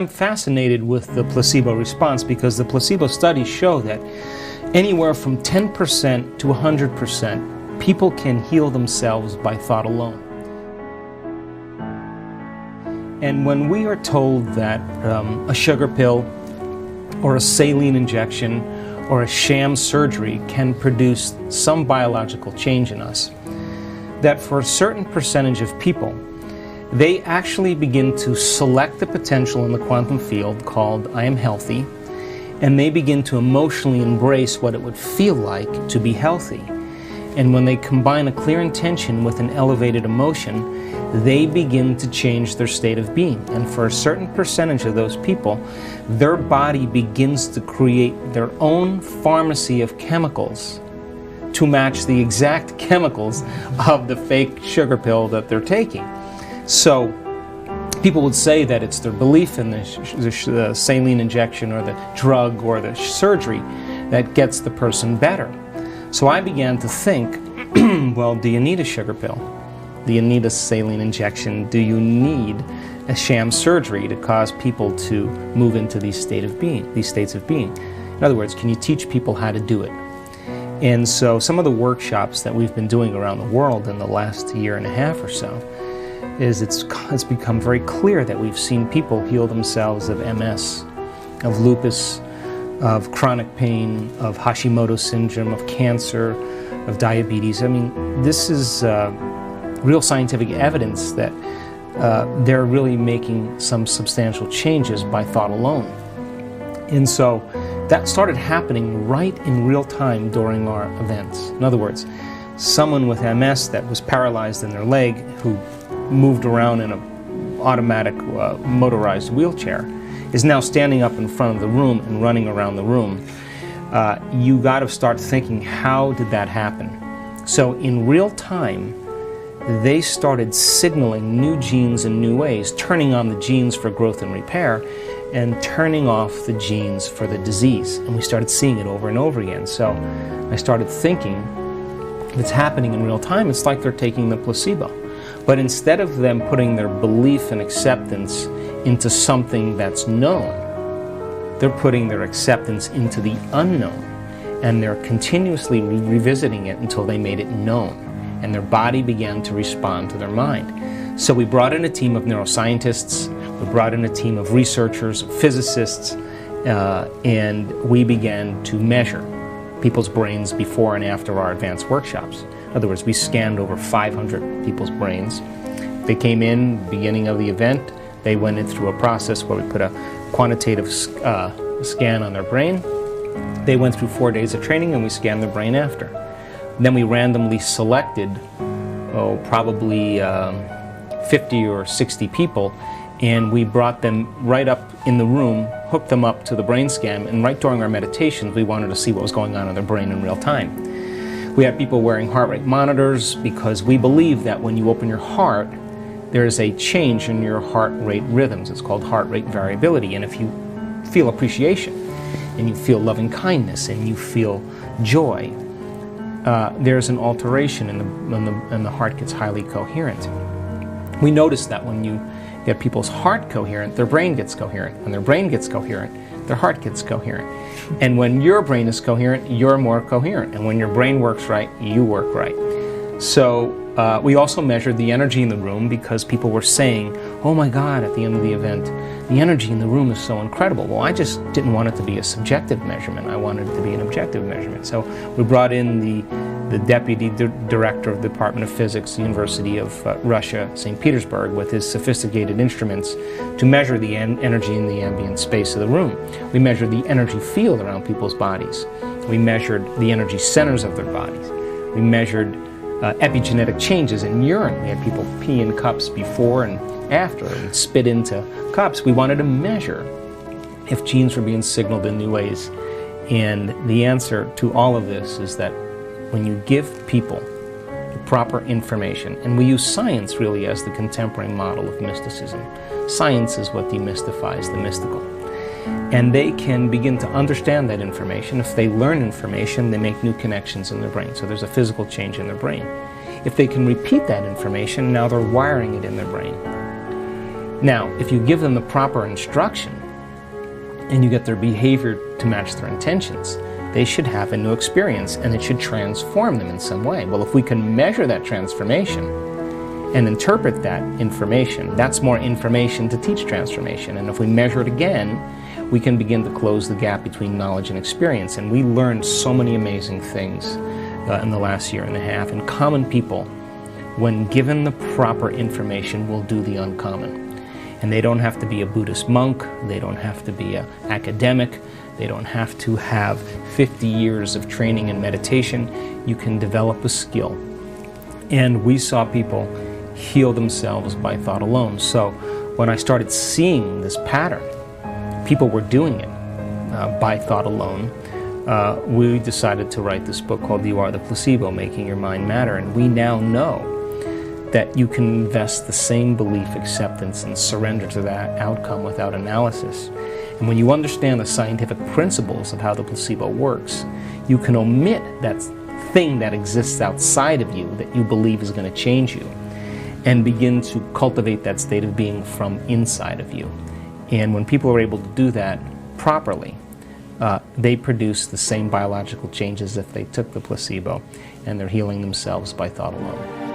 I'm fascinated with the placebo response because the placebo studies show that anywhere from 10% to 100% people can heal themselves by thought alone. And when we are told that a sugar pill or a saline injection or a sham surgery can produce some biological change in us, that for a certain percentage of people, they actually begin to select the potential in the quantum field called I am healthy, and they begin to emotionally embrace what it would feel like to be healthy. And when they combine a clear intention with an elevated emotion, they begin to change their state of being. And for a certain percentage of those people, their body begins to create their own pharmacy of chemicals to match the exact chemicals of the fake sugar pill that they're taking. So people would say that it's their belief in the saline injection or the drug or the surgery that gets the person better. So I began to think, well, do you need a sugar pill? Do you need a saline injection? Do you need a sham surgery to cause people to move into these states of being? In other words, can you teach people how to do it? And so some of the workshops that we've been doing around the world in the last year and a half or so is it's become very clear that we've seen people heal themselves of MS, of lupus, of chronic pain, of Hashimoto's syndrome, of cancer, of diabetes. I mean, this is real scientific evidence that they're really making some substantial changes by thought alone. And so that started happening right in real time during our events. In other words, someone with MS that was paralyzed in their leg who moved around in an automatic motorized wheelchair is now standing up in front of the room and running around the room. You got to start thinking, how did that happen? So in real time, they started signaling new genes in new ways, turning on the genes for growth and repair and turning off the genes for the disease. And we started seeing it over and over again. So I started thinking, if it's happening in real time, it's like they're taking the placebo. But instead of them putting their belief and acceptance into something that's known, they're putting their acceptance into the unknown. And they're continuously revisiting it until they made it known. And their body began to respond to their mind. So we brought in a team of neuroscientists, we brought in a team of researchers, physicists, and we began to measure people's brains before and after our advanced workshops. In other words, we scanned over 500 people's brains. They came in beginning of the event. They went in through a process where we put a quantitative scan on their brain. They went through 4 days of training and we scanned their brain after. Then we randomly selected, probably 50 or 60 people, and we brought them right up in the room, hooked them up to the brain scan, and right during our meditations, we wanted to see what was going on in their brain in real time. We had people wearing heart rate monitors because we believe that when you open your heart, there is a change in your heart rate rhythms. It's called heart rate variability. And if you feel appreciation, and you feel loving kindness, and you feel joy, there's an alteration and the heart gets highly coherent. We notice that when you get people's heart coherent, their brain gets coherent. When their brain gets coherent, their heart gets coherent. And when your brain is coherent, you're more coherent. And when your brain works right, you work right. So we also measured the energy in the room because people were saying, oh my God, at the end of the event, the energy in the room is so incredible. Well, I just didn't want it to be a subjective measurement. I wanted it to be an objective measurement. So we brought in the deputy director of the Department of Physics, the University of Russia, St. Petersburg, with his sophisticated instruments to measure the energy in the ambient space of the room. We measured the energy field around people's bodies. We measured the energy centers of their bodies. We measured epigenetic changes in urine. We had people pee in cups before and after and spit into cups. We wanted to measure if genes were being signaled in new ways. And the answer to all of this is that when you give people the proper information, and we use science really as the contemporary model of mysticism. Science is what demystifies the mystical. And they can begin to understand that information. If they learn information, they make new connections in their brain. So there's a physical change in their brain. If they can repeat that information, now they're wiring it in their brain. Now, if you give them the proper instruction and you get their behavior to match their intentions, they should have a new experience and it should transform them in some way. Well, if we can measure that transformation and interpret that information, that's more information to teach transformation. And if we measure it again, we can begin to close the gap between knowledge and experience. And we learned so many amazing things in the last year and a half. And common people, when given the proper information, will do the uncommon. And they don't have to be a Buddhist monk, they don't have to be an academic, they don't have to have 50 years of training in meditation. You can develop a skill. And we saw people heal themselves by thought alone. So when I started seeing this pattern, people were doing it by thought alone, we decided to write this book called You Are the Placebo, Making Your Mind Matter. And we now know that you can invest the same belief, acceptance, and surrender to that outcome without analysis. And when you understand the scientific principles of how the placebo works, you can omit that thing that exists outside of you that you believe is going to change you and begin to cultivate that state of being from inside of you. And when people are able to do that properly, they produce the same biological changes if they took the placebo, and they're healing themselves by thought alone.